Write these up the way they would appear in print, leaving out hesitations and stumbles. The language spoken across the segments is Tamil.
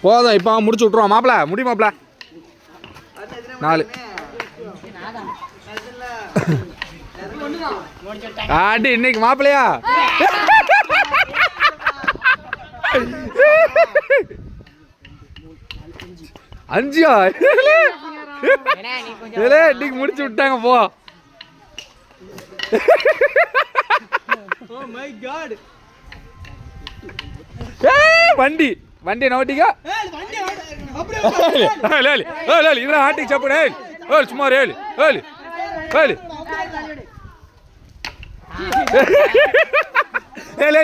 போதும் இப்போ முடிச்சு விட்ருவோம். மாப்பிள முடி மாப்பிள 4 ஆடி இன்னைக்கு மாப்பிளையா 5 இன்னைக்கு முடிச்சு விட்டாங்க போ. வண்டி வண்டி நோட்டிக்க இதெல்லாம் ஆட்டிக்கு சாப்பிடு. சும்மா ஏழு ஏழு ஏழு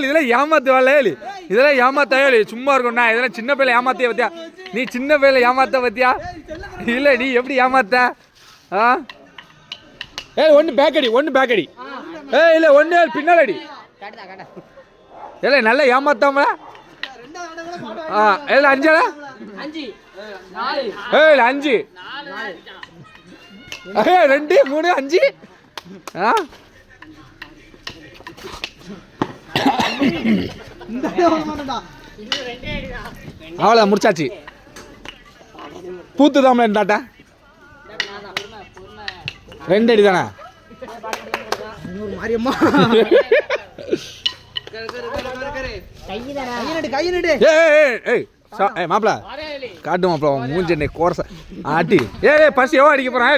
இதெல்லாம் ஏமாத்து வரல ஏழு. இதெல்லாம் ஏமாத்த ஏழு சும்மா இருக்கும்ண்ணா. இதெல்லாம் சின்ன பிள்ளை ஏமாத்திய பத்தியா? நீ சின்ன பிள்ளை ஏமாத்த பத்தியா? இல்லை நீ எப்படி ஏமாத்த? ஒன்று பேக்கடி ஒன்று பேக்கடி இல்லை ஒன்று பின்னால் அடி. இல்லை நல்லா ஏமாத்தாம 5 5 2 3 5 அவ்வளோ முடிச்சாச்சு. பூத்து தான் டாட்டா 2 அடி தானே. மாப்பிள காட்டு மாப்பிள மூஞ்சென்னை கோரச ஆட்டி பசி எவ்வளோ அடிக்க போறேன்.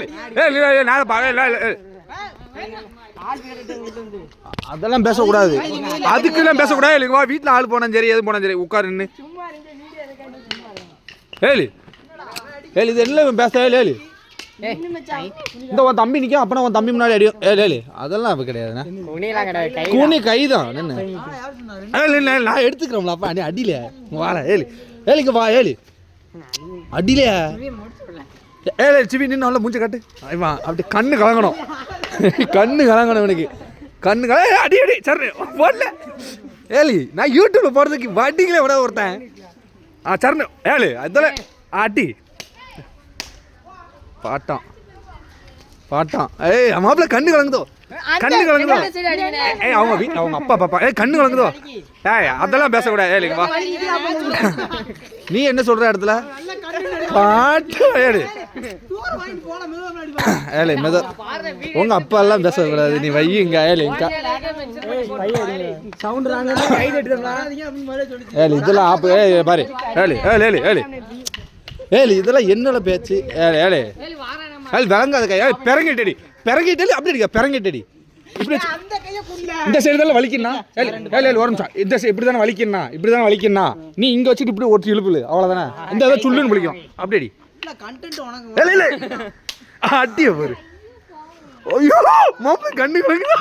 அதெல்லாம் பேசக்கூடாது. அதுக்கெல்லாம் பேசக்கூடாது. இல்லைங்க வீட்டில் ஆள் போனா சரி எது போனா சரி உட்காருன்னு ஏழு ஏழு இது எல்லாம் பேச ஏழு. இந்த உன் தம்பி நிற்கும் அப்பனா உன் தம்பி முன்னாடி அடியும் ஏழு. அதெல்லாம் அப்போ கிடையாதுண்ணா. கூனி கைதான் என்ன நான் எடுத்துக்கிறோம்ல அப்பா. அடியில வாழ ஏழு ஏழுக்கு வா ஏழு அடியிலையா ஏழு சிவி நின்று நல்லா மூஞ்ச காட்டு. அப்படி கண்ணு கலங்கணும் கண்ணு கலங்கணும் எனக்கு கண்ணு கல அடி அடி சரி போடல ஏழு. நான் யூடியூப்ல போகிறதுக்கு வட்டிங்களே விட ஒருத்தன் சரணு ஏழு அதில் அடி பாட்டான் பாட்டான். மாப்பிள்ள கண்ணு கலங்குதோ கண்ணு கலங்குதோ. அவங்க அப்பா பாப்பா கண்ணு கலங்குதோ. அதெல்லாம் பேசக்கூடாது. ஏழுங்க வா. நீ என்ன சொல்ற இடத்துல பாட்டு ஏழு ஏழு மெத உங்க அப்பா எல்லாம் பேசக்கூடாது. நீ வையுங்க ஏழுங்க ஏழு இதெல்லாம் ஆப்பு பாரு ஏழு ஏழு ஏழு ஏழு ஏழு இதெல்லாம் என்னோட பேச்சு ஏழு ஏழு ஏழு விளங்காத கையா பிறங்கிட்டடி பிறங்கிட்டு அப்படி அடிக்க பிறங்கிட்டடி இப்படி இந்த சைடு தான் வலிக்கணும். ஏழு ஏழு ஏழு ஒரு நிமிஷம் இந்த சைடு இப்படி தானே வலிக்கணும் இப்படி தானே வலிக்கணும். நீ இங்கே வச்சுட்டு இப்படி ஒருத்தி இழுப்புல அவ்வளோதானே. இந்த ஏதாவது சுள்ளுன்னு பிடிக்கும் அப்படி அடி இல்லை அட்டிய பாரு. ஐயோ மாப்பிள்ளை கண்ணு கலங்குதா.